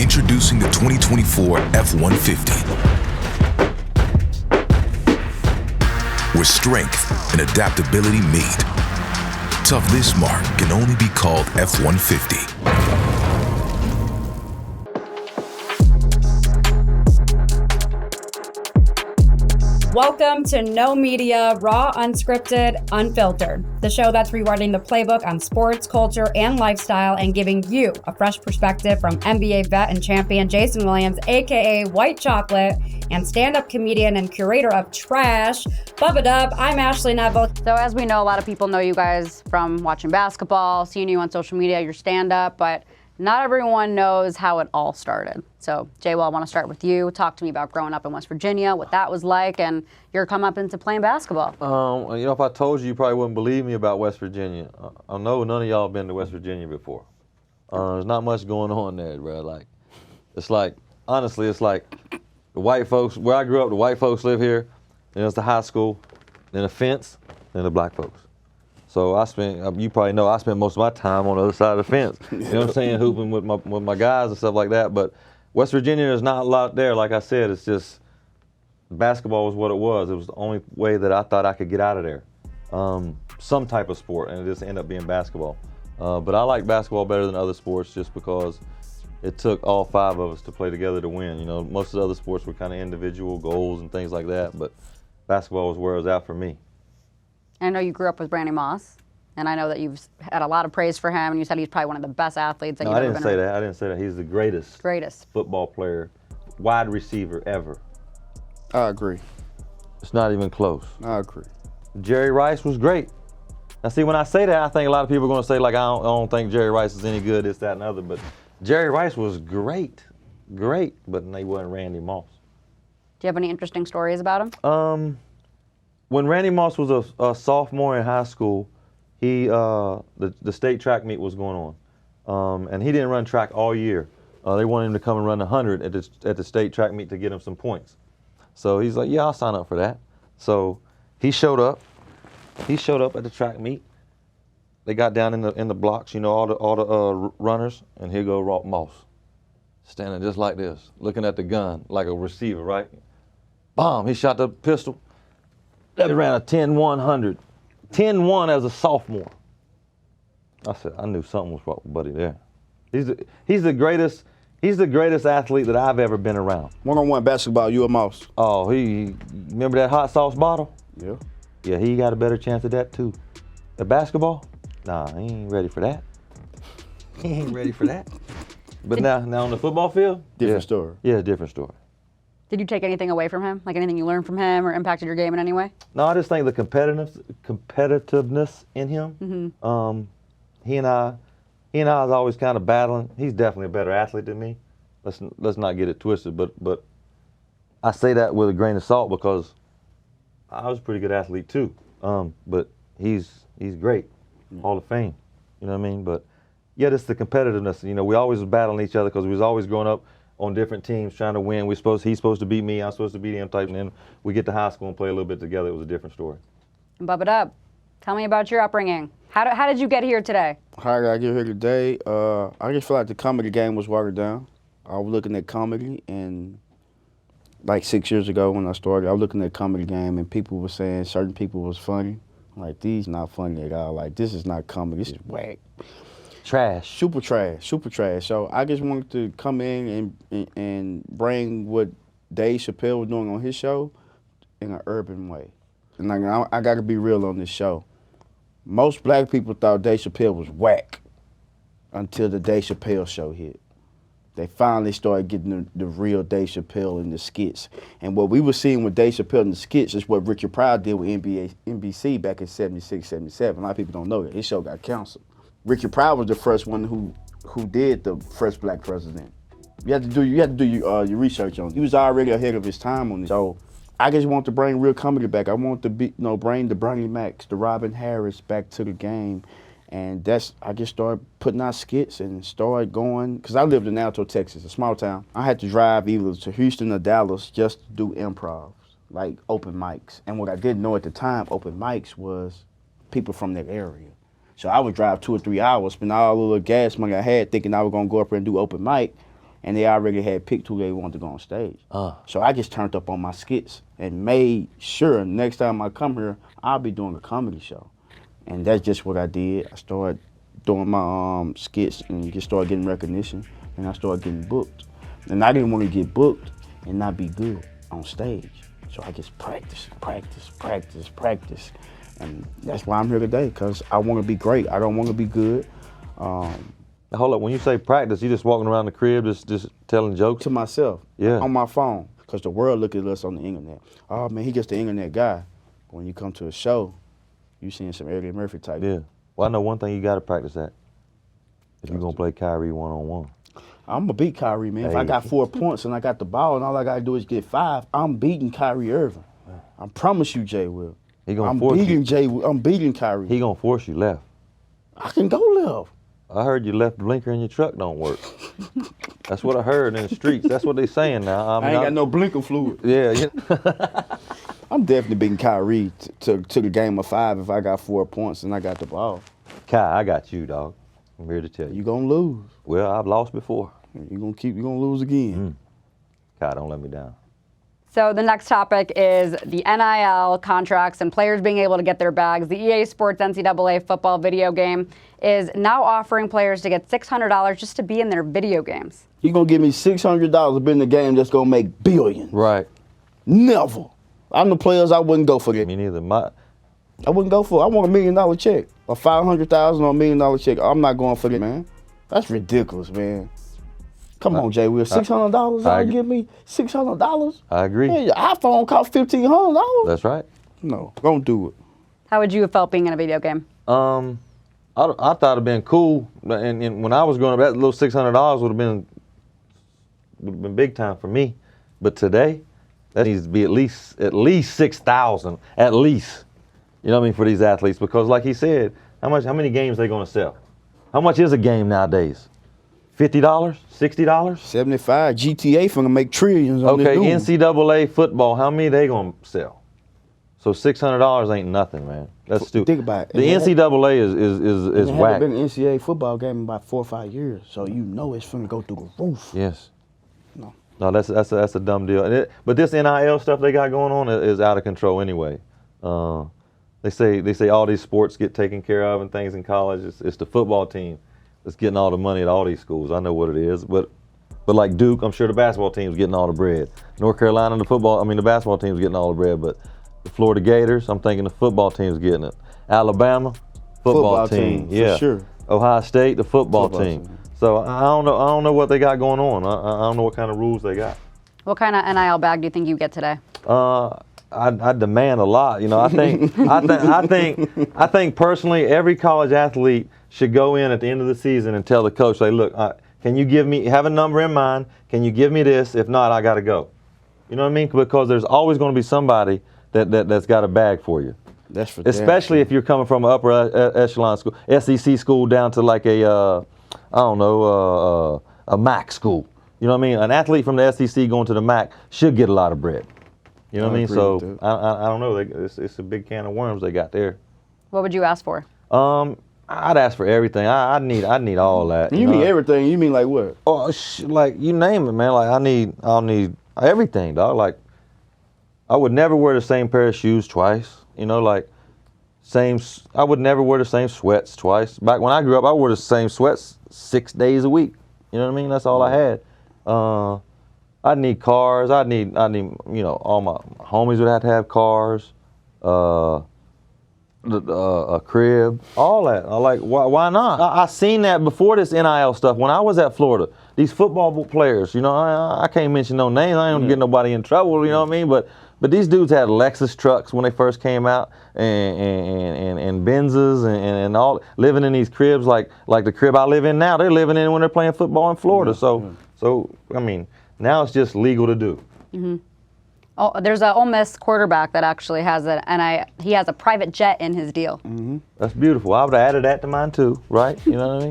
Introducing the 2024 F-150. Where strength and adaptability meet. Tough this mark can only be called F-150. Welcome to No Media, Raw, Unscripted, Unfiltered, the show that's rewriting the playbook on sports, culture, and lifestyle and giving you a fresh perspective from NBA vet and champion Jason Williams, aka White Chocolate, and stand-up comedian and curator of Trash, Bubba Dub. I'm Ashley Neville. So as we know, a lot of people know you guys from watching basketball, seeing you on social media, your stand-up, but not everyone knows how it all started. So, Jay, well, I want to start with you. Talk to me about growing up in West Virginia, what that was like, and your come up into playing basketball. If I told you, you probably wouldn't believe me about West Virginia. I know none of y'all been to West Virginia before. There's not much going on there, bro. Honestly, it's like the white folks, where I grew up, the white folks live here, then there's the high school, then a fence, then the black folks. So you probably know, I spent most of my time on the other side of the fence. You know what I'm saying? Hooping with my guys and stuff like that. But West Virginia, there's not a lot there. Like I said, it's just, basketball was what it was. It was the only way that I thought I could get out of there. Some type of sport, and it just ended up being basketball. But I like basketball better than other sports just because it took all five of us to play together to win. You know, most of the other sports were kind of individual goals and things like that, but basketball was where it was at for me. I know you grew up with Randy Moss, and I know that you've had a lot of praise for him, and you said he's probably one of the best athletes that you've ever been around. I didn't say that. He's the greatest football player, wide receiver ever. I agree. It's not even close. I agree. Jerry Rice was great. Now, see, when I say that, I think a lot of people are going to say, like, I don't think Jerry Rice is any good, this, that, and other. But Jerry Rice was great, but he wasn't Randy Moss. Do you have any interesting stories about him? When Randy Moss was a sophomore in high school, the state track meet was going on, and he didn't run track all year. They wanted him to come and run 100 at the state track meet to get him some points. So he's like, yeah, I'll sign up for that. So he showed up. He showed up at the track meet. They got down in the blocks, you know, all the runners, and here go Moss, standing just like this, looking at the gun like a receiver, right? Bomb! He shot the pistol. That ran a 10-100. 10-1 as a sophomore. I said, I knew something was wrong with Buddy there. He's the greatest athlete that I've ever been around. One-on-one basketball, you and Moss. Oh, remember that hot sauce bottle? Yeah. Yeah, he got a better chance at that too. The basketball? Nah, he ain't ready for that. He ain't ready for that. But now on the football field? Different story. Yeah, different story. Did you take anything away from him? Like anything you learned from him or impacted your game in any way? No, I just think the competitiveness in him. Mm-hmm. He and I was always kind of battling. He's definitely a better athlete than me. Let's not get it twisted. But I say that with a grain of salt because I was a pretty good athlete too. But he's great, Hall of Fame. You know what I mean? But yeah, it's the competitiveness. You know, we always was battling each other because we was always growing up on different teams trying to win. He's supposed to beat me, I'm supposed to beat him type, and then we get to high school and play a little bit together. It was a different story. And Bubba Dub, tell me about your upbringing. How did you get here today? How did I get here today? I just feel like the comedy game was watered down. I was looking at comedy, and like 6 years ago when I started, I was looking at comedy game, and people were saying certain people was funny. Like, these not funny at all. Like, this is not comedy, this is whack. Trash. Super trash. So I just wanted to come in and bring what Dave Chappelle was doing on his show in an urban way. And I got to be real on this show. Most black people thought Dave Chappelle was whack until the Dave Chappelle show hit. They finally started getting the real Dave Chappelle in the skits. And what we were seeing with Dave Chappelle in the skits is what Richard Pryor did with NBC back in 76, 77. A lot of people don't know that. His show got canceled. Richard Pryor was the first one who did the first black president. You had to do your research on it. He was already ahead of his time on it. So I just want to bring real comedy back. I want to bring the Bernie Macs, the Robin Harris back to the game. And I just started putting out skits and started going, because I lived in Alto, Texas, a small town. I had to drive either to Houston or Dallas just to do improv, like open mics. And what I didn't know at the time, open mics was people from that area. So I would drive 2 or 3 hours, spend all the little gas money I had thinking I was gonna go up there and do open mic. and they already had picked who they wanted to go on stage. So I just turned up on my skits and made sure next time I come here, I'll be doing a comedy show. And that's just what I did. I started doing my skits and just started getting recognition, and I started getting booked. And I didn't want to get booked and not be good on stage. So I just practice. And that's why I'm here today, because I want to be great. I don't want to be good. Hold up, when you say practice, you just walking around the crib just telling jokes? To myself, Yeah. on my phone, because the world look at us on the internet. Oh man, he just the internet guy. When you come to a show, you seeing some Eddie Murphy type. Yeah. Well, I know one thing you got to practice at. If you're going to play Kyrie one-on-one. I'm going to beat Kyrie, man. If Hey. I got 4 points and I got the ball and all I got to do is get 5, I'm beating Kyrie Irving. I promise you, Jay Will. He gonna force you. I'm beating Kyrie. He going to force you left. I can go left. I heard your left blinker in your truck don't work. That's what I heard in the streets. That's what they saying now. I ain't got no blinker fluid. Yeah. I'm definitely beating Kyrie to the game of 5 if I got 4 points and I got the ball. Kai, I got you, dog. I'm here to tell you. You gonna lose. Well, I've lost before. You gonna lose again. Kai, don't let me down. So the next topic is the NIL contracts and players being able to get their bags. The EA Sports NCAA football video game is now offering players to get $600 just to be in their video games. You gonna give me $600 to be in the game that's gonna make billions? Right. Never. I'm the players I wouldn't go for that. Me neither. I wouldn't go for it. I want $1 million check. A $500,000 or $1 million check. I'm not going for that, man. That's ridiculous, man. Come on, Jay Will. $600? Y'all give me $600? I agree. Hey, your iPhone cost $1,500. That's right. No, don't do it. How would you have felt being in a video game? I thought it'd been cool, and when I was growing up, that little $600 would have been big time for me. But today, that needs to be at least $6,000, at least. You know what I mean, for these athletes, because like he said, how many games they gonna sell? How much is a game nowadays? $50, $60? 75. GTA finna make trillions on Okay, this dude. NCAA football, how many they gonna sell? So $600 ain't nothing, man. That's stupid. Think about it. The NCAA is There whack. hasn't been an NCAA football game in about 4 or 5 years, so you know it's finna go through the roof. Yes. No. No, that's a dumb deal. But this NIL stuff they got going on is out of control anyway. They say all these sports get taken care of and things in college. It's the football team that's getting all the money at all these schools. I know what it is, but like Duke, I'm sure the basketball team's getting all the bread. North Carolina, the basketball team's getting all the bread, but the Florida Gators, I'm thinking the football team's getting it. Alabama, football team, for yeah. sure. Ohio State, the football team. So I don't know what they got going on. I don't know what kind of rules they got. What kind of NIL bag do you think you get today? I demand a lot. You know, I think personally, every college athlete should go in at the end of the season and tell the coach, say, look, can you have a number in mind? Can you give me this? If not, I got to go. You know what I mean? Because there's always going to be somebody that's got a bag for you. That's for especially if you're coming from an upper echelon school, SEC school down to like a MAC school. You know what I mean? An athlete from the SEC going to the MAC should get a lot of bread. You know what I mean? So I don't know. It's a big can of worms they got there. What would you ask for? I'd ask for everything. I need all that. You mean everything? You mean like what? Oh, like you name it, man. Like I'll need everything, dog. Like I would never wear the same pair of shoes twice. You know, like I would never wear the same sweats twice. Back when I grew up, I wore the same sweats 6 days a week. You know what I mean? That's all I had. I'd need cars. I'd need, all my homies would have to have cars, a crib, all that. I like, why not? I seen that before this NIL stuff. When I was at Florida, these football players, I can't mention no names. I ain't gonna get nobody in trouble, you know what I mean? But these dudes had Lexus trucks when they first came out, and Benzes and all, living in these cribs like the crib I live in now. They're living in when they're playing football in Florida. So I mean, now it's just legal to do. Mm-hmm. Oh, there's an Ole Miss quarterback that actually has he has a private jet in his deal. Mm-hmm. That's beautiful. I would have added that to mine too, right? You know what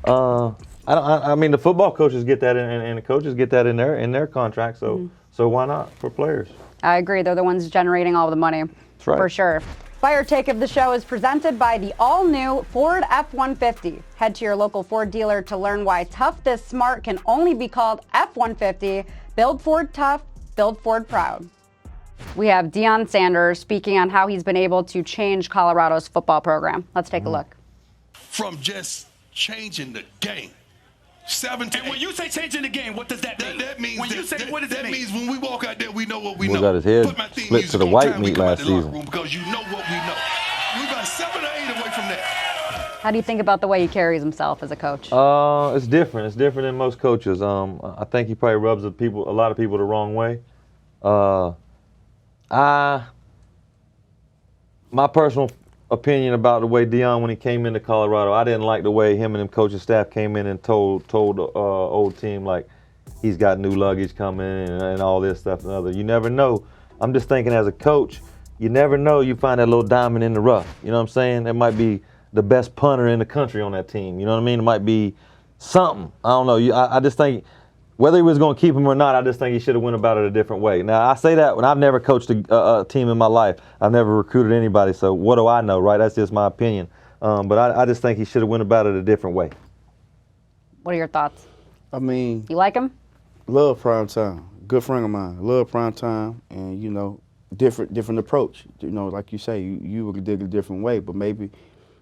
I mean? I mean, the football coaches get that, and the coaches get that in their contract. So why not for players? I agree. They're the ones generating all the money, That's right. for sure. Fire Take of the show is presented by the all-new Ford F-150. Head to your local Ford dealer to learn why tough this smart can only be called F-150. Build Ford tough, build Ford proud. We have Deion Sanders speaking on how he's been able to change Colorado's football program. Let's take a look. From just changing the game. 7 to 8. And when you say changing the game, what does that mean? That means when you say what does that mean? means when we walk out there, we know what we Boy know. got his head Put my theme split music to the on white time, we meat come out last the locker season. room because you know what we know. We're about 7 or 8 away from that. How do you think about the way he carries himself as a coach? It's different. It's different than most coaches. I think he probably rubs a lot of people the wrong way. My personal opinion about the way Deion, when he came into Colorado, I didn't like the way him and them coaching staff came in and told the old team, like, he's got new luggage coming and all this stuff and other. You never know. I'm just thinking as a coach, you never know. You find that little diamond in the rough. You know what I'm saying? It might be the best punter in the country on that team. You know what I mean? It might be something. I don't know. I just think whether he was going to keep him or not, I just think he should have went about it a different way. Now, I say that when I've never coached a team in my life. I've never recruited anybody, so what do I know, right? That's just my opinion. But I just think he should have went about it a different way. What are your thoughts? I mean, You like him? love prime time. Good friend of mine. Love prime time, and you know, different approach. You know, like you say, you would did it a different way, but maybe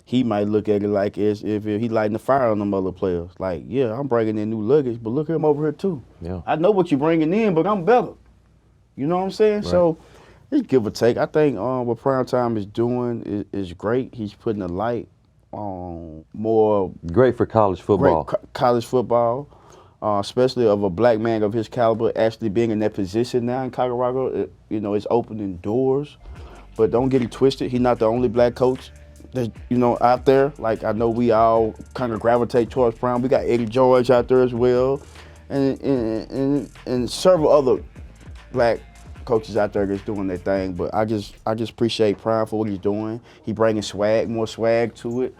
he might look at it like as if he lighting the fire on them other players. Like, yeah, I'm bringing in new luggage, but look at him over here too. Yeah. I know what you're bringing in, but I'm better. You know what I'm saying? Right. So it's give or take. I think what prime time is doing is great. He's putting a light on more Great for college football. college football, especially of a black man of his caliber actually being in that position now in Colorado. You know, it's opening doors. But don't get it twisted. He's not the only black coach that's, you know, out there. Like, I know we all kind of gravitate towards Prime. We got Eddie George out there as well, and several other black coaches out there that's doing their thing. But I just appreciate Prime for what he's doing. He bringing more swag to it,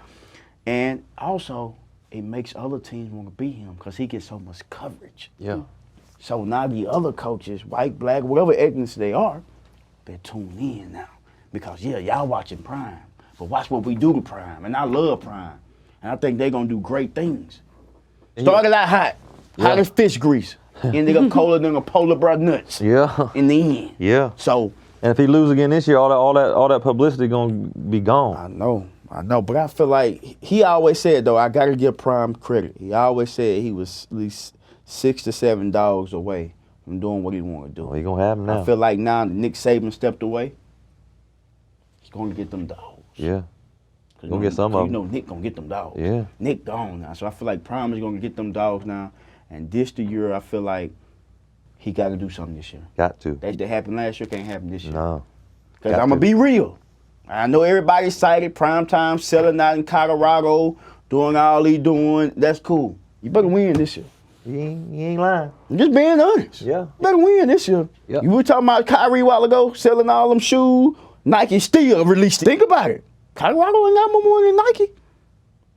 and also it makes other teams want to beat him because he gets so much coverage. Yeah. So now the other coaches, white, black, whatever ethnicity they are, they're tuned in now because y'all watching Prime. But watch what we do to Prime, and I love Prime. And I think they're going to do great things. Started out hot as fish grease. Ended up colder than a polar bear nuts. Yeah. In the end. Yeah. So. And if he lose again this year, all that publicity gonna be gone. I know. But I feel like he always said, though, I got to give Prime credit. He always said he was at least 6 to 7 dogs away from doing what he want to do. Well, he gonna have him now. I feel like now that Nick Saban stepped away, he's going to get them dogs. Yeah. Gonna get some of them. You know Nick gonna get them dogs. Yeah. Nick gone now. So I feel like Prime is gonna get them dogs now. And this the year I feel like he gotta do something this year. Got to. That happened last year can't happen this year. No. Because I'm gonna be real. I know everybody's excited, Prime time, selling out in Colorado, doing all he doing. That's cool. You better win this year. He ain't lying. I'm just being honest. Yeah. You better win this year. Yep. You were talking about Kyrie a while ago, selling all them shoes. Nike still released it. Think about it. Colorado ain't got more than Nike.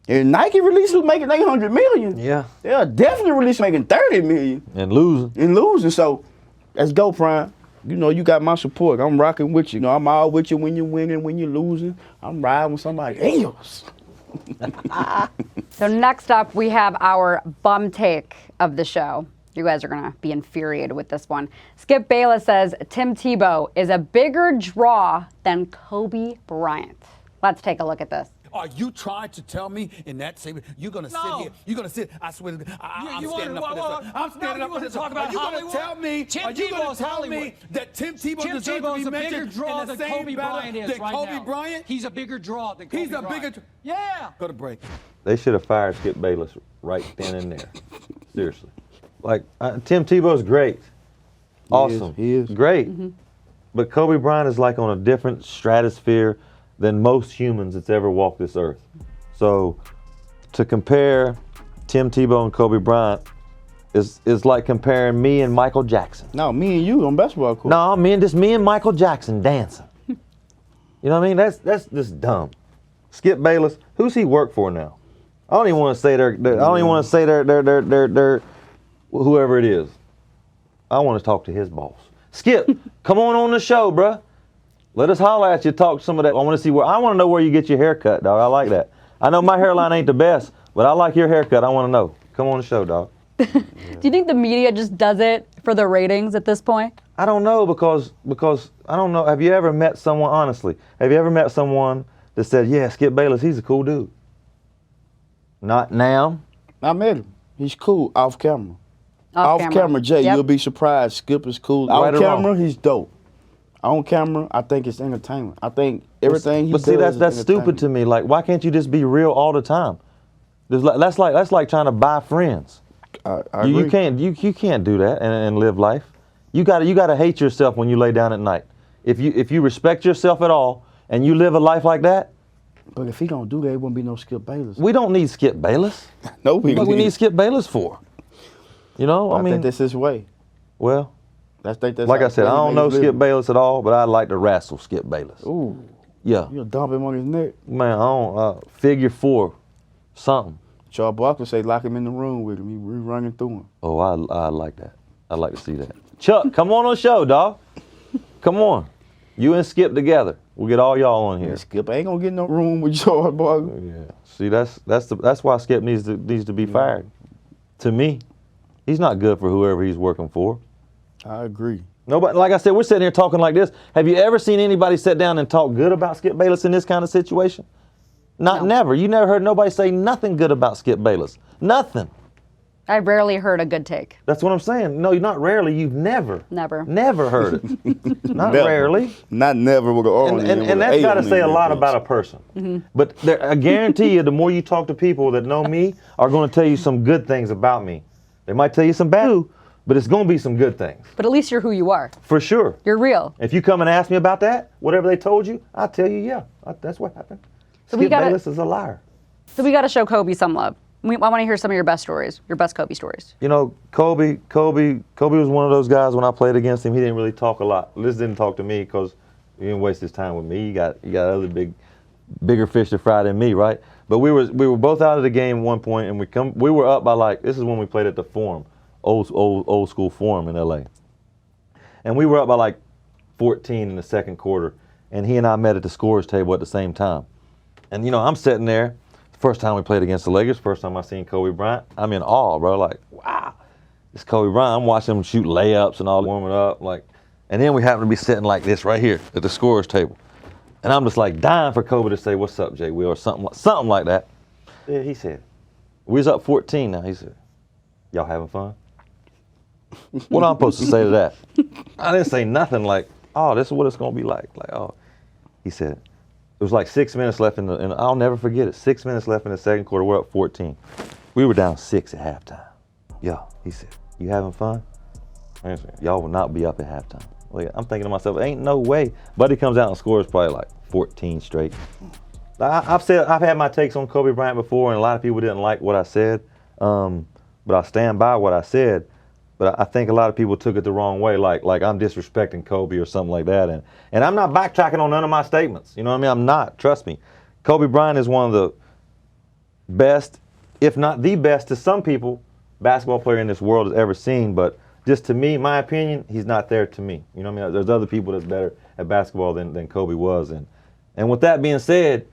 And Nike releases making $800 million. Yeah. They'll definitely release making $30 million. And losing. So let's go, Prime. You know, you got my support. I'm rocking with you. You know, I'm all with you when you're winning, when you're losing. I'm riding with somebody else. So next up, we have our bum take of the show. You guys are going to be infuriated with this one. Skip Bayless says Tim Tebow is a bigger draw than Kobe Bryant. Let's take a look at this. Are you trying to tell me in that same? You're gonna sit here. You're gonna sit. I swear. I'm standing up for this. I'm standing up for this. Talk about are you Hollywood? gonna tell me? Tim Are you gonna Tebow's tell Hollywood. me that Tim Tebow Tim deserves to Tebow's be a bigger mentioned draw in the than same Kobe battle Bryant is than right Kobe now. Bryant? He's a bigger draw than Kobe He's a Bryant. bigger. Yeah. Go to break. They should have fired Skip Bayless right then and there. Seriously. Like, Tim Tebow's great. Awesome. He is. Great. But Kobe Bryant is like on a different stratosphere than most humans that's ever walked this earth. So to compare Tim Tebow and Kobe Bryant is like comparing me and Michael Jackson. No, me and you on basketball court. No, me and Michael Jackson dancing. You know what I mean? That's just dumb. Skip Bayless, who's he work for now? I don't even want to say they're whoever it is. I want to talk to his boss. Skip, come on the show, bruh. Let us holler at you, talk some of that. I want to know where you get your haircut, dog. I like that. I know my hairline ain't the best, but I like your haircut. I want to know. Come on the show, dog. Do you think the media just does it for the ratings at this point? I don't know because I don't know. Have you ever met someone, honestly, have you ever met someone that said, yeah, Skip Bayless, he's a cool dude? Not now. I met him. He's cool off camera. Off camera, Jay, Yep. you'll be surprised. Skip is cool. Right Off or wrong? camera, he's dope. On camera, I think it's entertainment. I think everything he does. But see, that's is stupid to me. Like, why can't you just be real all the time? That's like trying to buy friends. I You agree. you can't do that and live life. You gotta hate yourself when you lay down at night. If you respect yourself at all and you live a life like that, But if he don't do that, it wouldn't be no Skip Bayless. we don't need Skip Bayless. No, What we need Skip Bayless for? You know, I think that's his way. well, That's like I said, I don't know Skip Bayless at all, but I'd like to wrestle Skip Bayless. Ooh, Yeah, you'll dump him on his neck. man, I don't figure 4, something. Charles Barkley say lock him in the room with him. He running through him. Oh, I like that. I'd like to see that. Chuck, come on the show, dog. Come on. You and Skip together. We'll get all y'all on here. Skip ain't gonna get no room with Charles Barkley. Yeah. See, that's why Skip needs to be fired. To me, he's not good for whoever he's working for. I agree. Nobody, like I said, we're sitting here talking like this. Have you ever seen anybody sit down and talk good about Skip Bayless in this kind of situation? Never. You never heard nobody say nothing good about Skip Bayless. Nothing. I rarely heard a good take. That's what I'm saying. No, you're not rarely. You've never. Never heard it. Not Never. rarely. Not never with an R on the end, with And an that's A got to on the say a end, lot bitch. about a person. But I guarantee you, the more you talk to people that know me, are going to tell you some good things about me. They might tell you some bad too, but it's going to be some good things. But at least you're who you are. For sure. You're real. If you come and ask me about that, whatever they told you, I'll tell you, yeah, that's what happened. So we Skip gotta- Bayless is a liar. So we got to show Kobe some love. I want to hear some of your best stories, your best Kobe stories. You know, Kobe was one of those guys when I played against him, he didn't really talk a lot. Liz didn't talk to me because he didn't waste his time with me. He got other bigger fish to fry than me, right? But we were both out of the game at one point, and we were up by this is when we played at the Forum, old school Forum in LA. And we were up by 14 in the second quarter, and he and I met at the scorers table at the same time. And you know, I'm sitting there. First time we played against the Lakers, first time I seen Kobe Bryant, I'm in awe, bro. Like, wow, it's Kobe Bryant. I'm watching him shoot layups and all, warming up, and then we happen to be sitting like this right here at the scorers table. And I'm just dying for Kobe to say, "What's up, Jay Will?" or something like that. Yeah, he said, we was up 14 now. He said, "Y'all having fun?" What am I supposed to say to that? I didn't say nothing like, "Oh, this is what it's gonna be like." He said, it was 6 minutes left and I'll never forget it. 6 minutes left in the second quarter. We're up 14. We were down 6 at halftime. Yo, he said, "You having fun?" I said, "Y'all will not be up at halftime." I'm thinking to myself, ain't no way. Buddy comes out and scores probably 14 straight. I've had my takes on Kobe Bryant before, and a lot of people didn't like what I said. But I stand by what I said. But I think a lot of people took it the wrong way, like I'm disrespecting Kobe or something like that. And I'm not backtracking on none of my statements. You know what I mean? I'm not. Trust me. Kobe Bryant is one of the best, if not the best to some people, basketball player in this world has ever seen. But just to me, my opinion, he's not there to me. You know what I mean? There's other people that's better at basketball than Kobe was. And with that being said,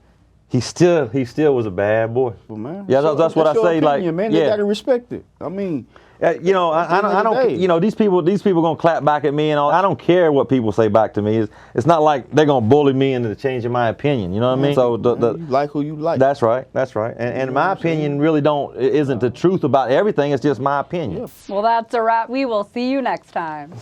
he still was a bad boy. Well, man, yeah, that's what I say. Opinion, man. They yeah. gotta respect it. I mean, you know, I don't. You know, these people gonna clap back at me and all. I don't care what people say back to me. It's not like they're gonna bully me into changing my opinion. You know what I mean? So you like who you like. That's right. That's right. And my opinion really isn't the truth about everything. It's just my opinion. Well, that's a wrap. We will see you next time.